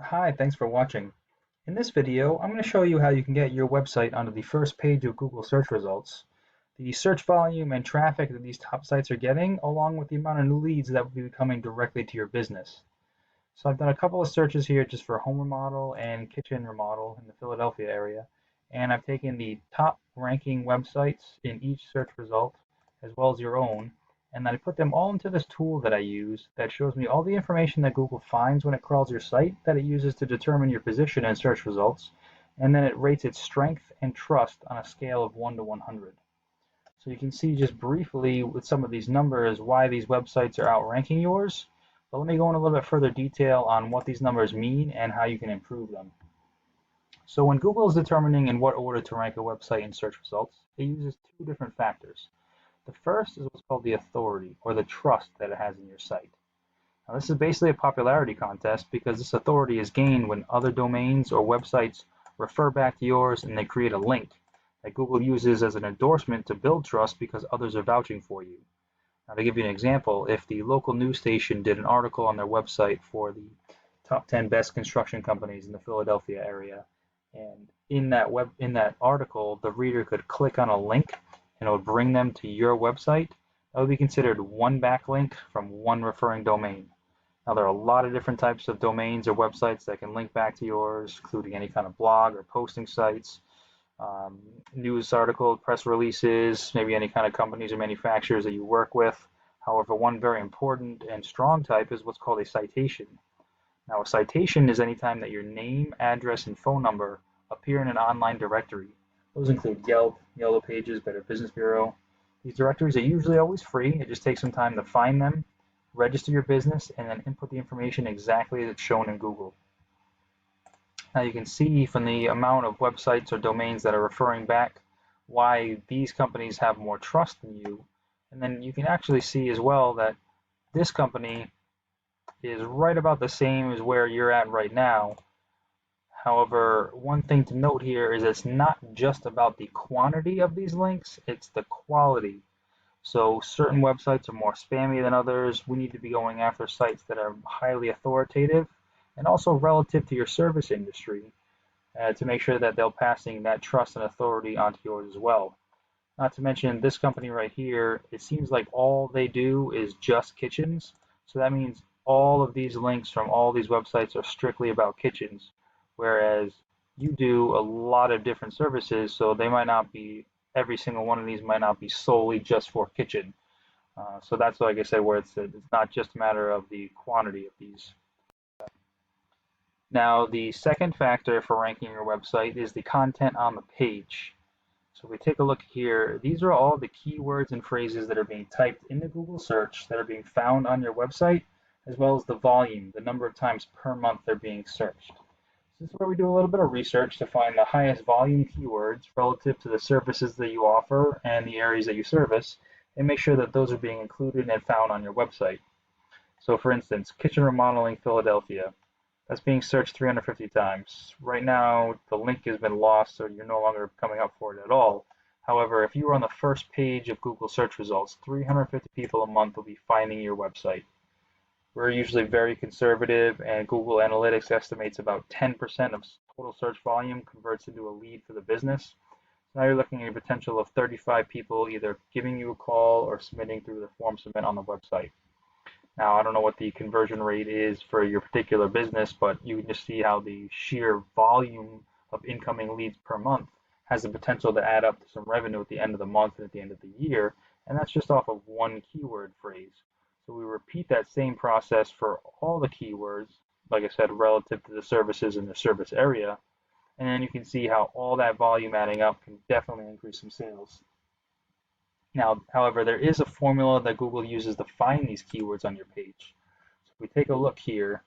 Hi, thanks for watching. In this video, I'm going to show you how you can get your website onto the first page of Google search results. The search volume and traffic that these top sites are getting, along with the amount of new leads that will be coming directly to your business. So I've done a couple of searches here just for home remodel and kitchen remodel in the Philadelphia area, and I've taken the top ranking websites in each search result, as well as your own, and then I put them all into this tool that I use that shows me all the information that Google finds when it crawls your site that it uses to determine your position in search results, and then it rates its strength and trust on a scale of 1 to 100. So you can see just briefly with some of these numbers why these websites are outranking yours. But let me go in a little bit further detail on what these numbers mean and how you can improve them. So when Google is determining in what order to rank a website in search results, it uses two different factors. The first is what's called the authority, or the trust that it has in your site. Now, this is basically a popularity contest because this authority is gained when other domains or websites refer back to yours and they create a link that Google uses as an endorsement to build trust because others are vouching for you. Now, to give you an example, if the local news station did an article on their website for the top 10 best construction companies in the Philadelphia area, and in that article, the reader could click on a link and it would bring them to your website, that would be considered one backlink from one referring domain. Now, there are a lot of different types of domains or websites that can link back to yours, including any kind of blog or posting sites, news article, press releases, maybe any kind of companies or manufacturers that you work with. However, one very important and strong type is what's called a citation. Now, a citation is any time that your name, address, and phone number appear in an online directory. Those include Yelp, Yellow Pages, Better Business Bureau. These directories are usually always free. It just takes some time to find them, register your business, and then input the information exactly as it's shown in Google. Now you can see from the amount of websites or domains that are referring back why these companies have more trust in you. And then you can actually see as well that this company is right about the same as where you're at right now. However, one thing to note here is it's not just about the quantity of these links, it's the quality. So certain websites are more spammy than others. We need to be going after sites that are highly authoritative and also relative to your service industry to make sure that they're passing that trust and authority onto yours as well. Not to mention this company right here, it seems like all they do is just kitchens. So that means all of these links from all these websites are strictly about kitchens, whereas you do a lot of different services, so they might not be, every single one of these might not be solely just for kitchen. So that's like I said, where it's not just a matter of the quantity of these. Now, the second factor for ranking your website is the content on the page. So if we take a look here, these are all the keywords and phrases that are being typed into Google search that are being found on your website, as well as the volume, the number of times per month they're being searched. So this is where we do a little bit of research to find the highest volume keywords relative to the services that you offer and the areas that you service, and make sure that those are being included and found on your website. So for instance, kitchen remodeling Philadelphia. That's being searched 350 times. Right now, the link has been lost, so you're no longer coming up for it at all. However, if you were on the first page of Google search results, 350 people a month will be finding your website. We're usually very conservative, and Google Analytics estimates about 10% of total search volume converts into a lead for the business. So now you're looking at a potential of 35 people either giving you a call or submitting through the form submit on the website. Now, I don't know what the conversion rate is for your particular business, but you can just see how the sheer volume of incoming leads per month has the potential to add up to some revenue at the end of the month and at the end of the year, and that's just off of one keyword phrase. So we repeat that same process for all the keywords, like I said, relative to the services in the service area, and then you can see how all that volume adding up can definitely increase some sales. Now, however, there is a formula that Google uses to find these keywords on your page. So if we take a look here,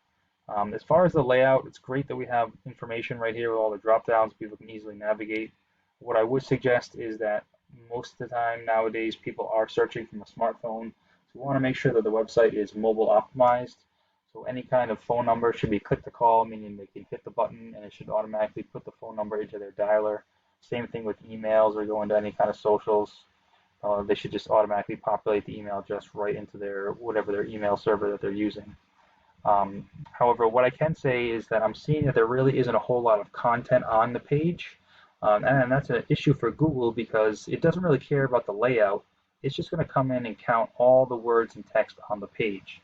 as far as the layout, it's great that we have information right here with all the drop downs people can easily navigate. What I would suggest is that most of the time nowadays people are searching from a smartphone. So we want to make sure that the website is mobile optimized. So any kind of phone number should be click to call, meaning they can hit the button and it should automatically put the phone number into their dialer. Same thing with emails or go into any kind of socials. They should just automatically populate the email address right into their whatever their email server that they're using. However, what I can say is that I'm seeing that there really isn't a whole lot of content on the page. And that's an issue for Google because it doesn't really care about the layout. It's just going to come in and count all the words and text on the page.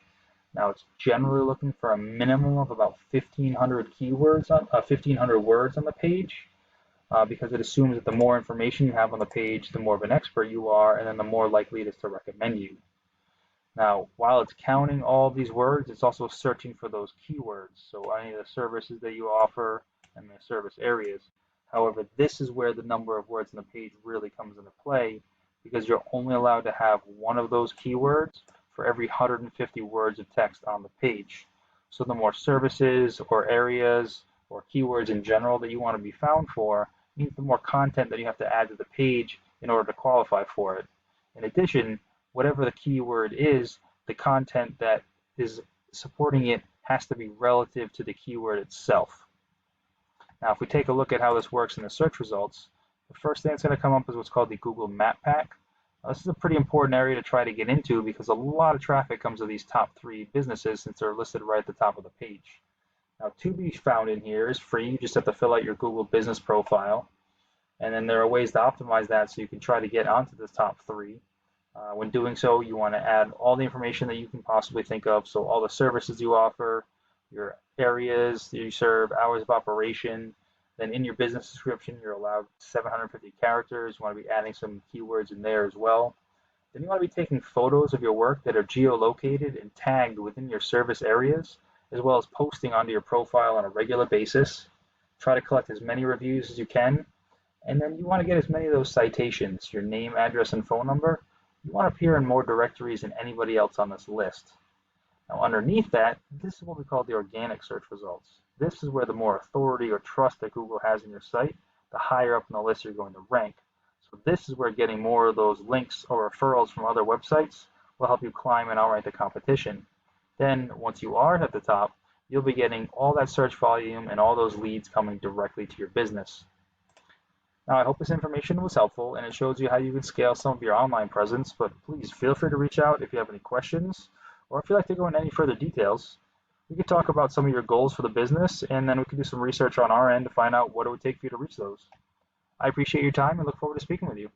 Now, it's generally looking for a minimum of about 1,500 keywords, 1,500 words on the page, because it assumes that the more information you have on the page, the more of an expert you are, and then the more likely it is to recommend you. Now, while it's counting all these words, it's also searching for those keywords. So any of the services that you offer and the service areas. However, this is where the number of words on the page really comes into play because you're only allowed to have one of those keywords for every 150 words of text on the page. So the more services or areas or keywords in general that you want to be found for means the more content that you have to add to the page in order to qualify for it. In addition, whatever the keyword is, the content that is supporting it has to be relative to the keyword itself. Now, if we take a look at how this works in the search results, the first thing that's going to come up is what's called the Google Map Pack. This is a pretty important area to try to get into because a lot of traffic comes to these top 3 businesses since they're listed right at the top of the page. Now, to be found in here is free. You just have to fill out your Google business profile. And then there are ways to optimize that so you can try to get onto the top 3. When doing so, you want to add all the information that you can possibly think of. So all the services you offer, your areas that you serve, hours of operation. Then in your business description, you're allowed 750 characters. You want to be adding some keywords in there as well. Then you want to be taking photos of your work that are geolocated and tagged within your service areas, as well as posting onto your profile on a regular basis. Try to collect as many reviews as you can. And then you want to get as many of those citations, your name, address, and phone number. You want to appear in more directories than anybody else on this list. Now underneath that, this is what we call the organic search results. This is where the more authority or trust that Google has in your site, the higher up in the list you're going to rank. So this is where getting more of those links or referrals from other websites will help you climb and outright the competition. Then once you are at the top, you'll be getting all that search volume and all those leads coming directly to your business. Now, I hope this information was helpful and it shows you how you can scale some of your online presence, but please feel free to reach out if you have any questions or if you'd like to go into any further details. We could talk about some of your goals for the business and then we could do some research on our end to find out what it would take for you to reach those. I appreciate your time and look forward to speaking with you.